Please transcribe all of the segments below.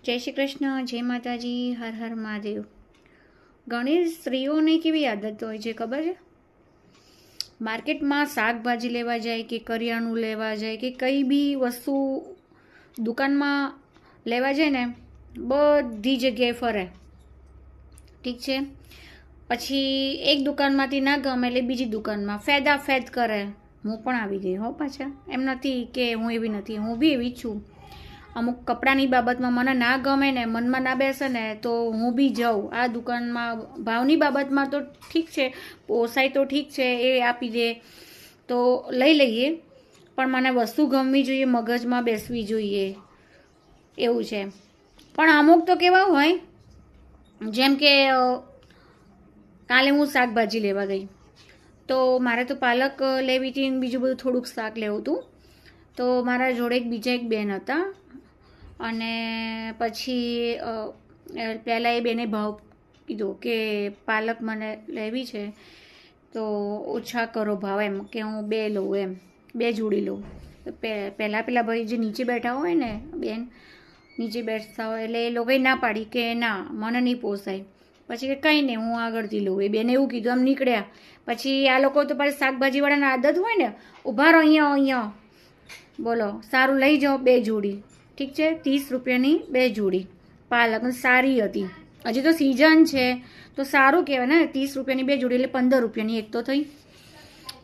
જય શ્રી કૃષ્ણ, જય માતાજી, હર હર મહાદેવ। ઘણી સ્ત્રીઓની કેવી આદત હોય છે ખબર છે? માર્કેટમાં શાકભાજી લેવા જાય કે કરિયાણું લેવા જાય કે કઈ બી વસ્તુ દુકાનમાં લેવા જાય ને, બધી જગ્યાએ ફરે, ઠીક છે। પછી એક દુકાનમાંથી ના ગમે એટલે બીજી દુકાનમાં ફેદ કરે। હું પણ આવી ગઈ હો પાછા, એમ નથી કે હું એવી નથી, હું બી એવી જ છું। અમુક કપડાની બાબતમાં મને ના ગમે ને, મનમાં ના બેસે ને, તો હું બી જાઉં આ દુકાનમાં। ભાવની બાબતમાં તો ઠીક છે, પોસાય તો ઠીક છે, એ આપી દે તો લઈ લઈએ, પણ મને વસ્તુ ગમવી જોઈએ, મગજમાં બેસવી જોઈએ, એવું છે। પણ અમુક તો કેવા હોય, જેમ કે કાલે હું શાકભાજી લેવા ગઈ તો મારે તો પાલક લેવી હતી ને બીજું બધું થોડુંક શાક લેવું હતું। તો મારા જોડે બીજા એક બેન હતા અને પછી પહેલાં એ બેને ભાવ કીધો કે પાલક મને લેવી છે તો ઓછા કરો ભાવ, એમ કે હું 2 લઉં, એમ 2 જોડી લઉં। પહેલાં પેલા ભાઈ જે નીચે બેઠા હોય ને, બેન નીચે બેસતા હોય, એટલે એ લોકોએ ના પાડી કે ના મને નહીં પોસાય। પછી કે કંઈ નહીં, હું આગળથી લઉં, એ બેને એવું કીધું, આમ નીકળ્યા। પછી આ લોકો તો પાછી શાકભાજીવાળાની આદત હોય ને, ઊભા રહો અહીંયા, બોલો સારું લઈ જાઓ 2 જોડી, ઠીક છે। 30 રૂપિયાની 2 જોડી પાલક, સારી હતી, હજી તો સિઝન છે તો સારું કહેવાય ને। 30 રૂપિયાની 2 જોડી એટલે 15 રૂપિયાની એક તો થઈ।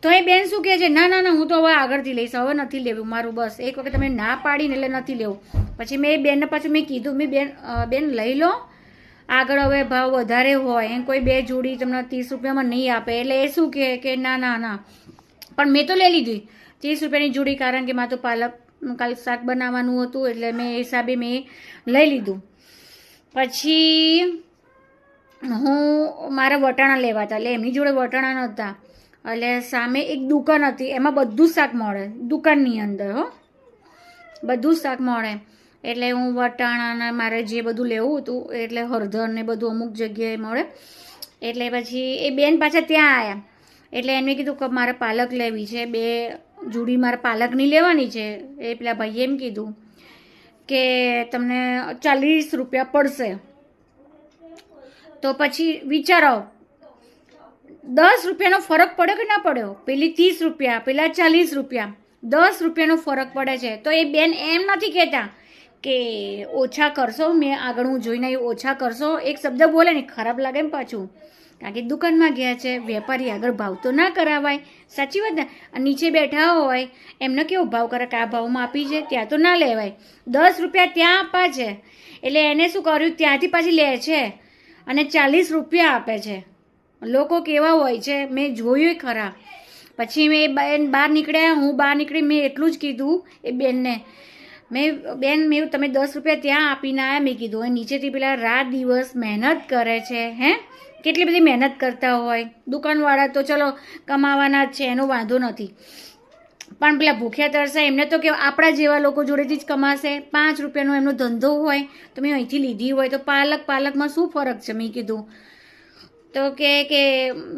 તો એ બેન શું કહે છે, ના ના ના, હું તો હવે આગળથી લઈશ, હવે નથી લેવું મારું, બસ એક વખત તમે ના પાડીને એટલે નથી લેવું। પછી મેં એ બેનને પાછું મેં કીધું, મેં બેન લઈ લો, આગળ હવે ભાવ વધારે હોય, એમ કોઈ 2 જોડી તમને 30 રૂપિયામાં નહીં આપે, એટલે એ શું કહે કે ના ના ના, પણ મેં તો લઈ લીધી 30 રૂપિયાની જોડી, કારણ કે મારે તો પાલક કાલે શાક બનાવવાનું હતું, એટલે મેં એ હિસાબે મેં લઈ લીધું। પછી મારે વટાણા લેવા હતા, એટલે એમની જોડે વટાણા નહોતા, એટલે સામે એક દુકાન હતી, એમાં બધું શાક મળે, દુકાનની અંદર હો, બધું શાક મળે। એટલે હું વટાણાને મારે જે બધું લેવું હતું, એટલે હળદર ને બધું અમુક જગ્યાએ મળે, એટલે પછી એ બેન પાછા ત્યાં આવ્યા, એટલે એમને કીધું કે મારે પાલક લેવી છે, 2 જોડી મારે પાલકની લેવાની છે। એ પેલા ભાઈએ એમ કીધું કે તમને 40 રૂપિયા પડશે। તો પછી વિચારો 10 રૂપિયાનો ફરક પડ્યો કે ના પડ્યો? પેલી 30 રૂપિયા, પેલા 40 રૂપિયા, 10 રૂપિયાનો ફરક પડે છે। તો એ બેન એમ નથી કહેતા કે ઓછા કરશો, મેં આગળ હું જોઈને ઓછા કરશો, એક શબ્દ બોલે ને ખરાબ લાગે ને પાછું, કારણ કે દુકાનમાં ગયા છે, વેપારી આગળ ભાવ તો ના કરાવાય, સાચી વાત ને। નીચે બેઠા હોય એમને કેવો ભાવ કરે કે આ ભાવમાં આપી છે, ત્યાં તો ના લેવાય, 10 રૂપિયા ત્યાં આપવા છે, એટલે એને શું કર્યું, ત્યાંથી પાછી લે છે અને 40 રૂપિયા આપે છે। લોકો કેવા હોય છે મેં જોયું ખરા। પછી મેં બેન બહાર નીકળ્યા, હું બહાર નીકળી, મેં એટલું જ કીધું એ બેનને, બેન મેં તમે 10 રૂપિયા ત્યાં આપીને આવ્યા, મેં કીધું નીચેથી પેલા રાત દિવસ મહેનત કરે છે, હે કેટલી બધી મહેનત કરતા હોય, દુકાનવાળા તો ચલો કમાવાના જ છે, એનો વાંધો નથી, પણ પેલા ભૂખ્યા તરસાય એમને તો કે આપણા જેવા લોકો જોડેથી જ કમાશે। 5 રૂપિયાનો એમનો ધંધો હોય તો મેં અહીંથી લીધી હોય તો પાલકમાં શું ફરક છે, મેં કીધું। તો કે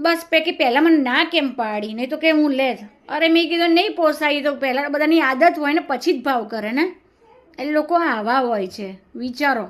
બસ કે પહેલાં મને ના કેમ પાડી, નહીં તો કે હું લે જ। અરે મેં કીધું નહીં પોસાય, તો પહેલાં બધાની આદત હોય ને પછી જ ભાવ કરે ને, એટલે લોકો આવા હોય છે, વિચારો।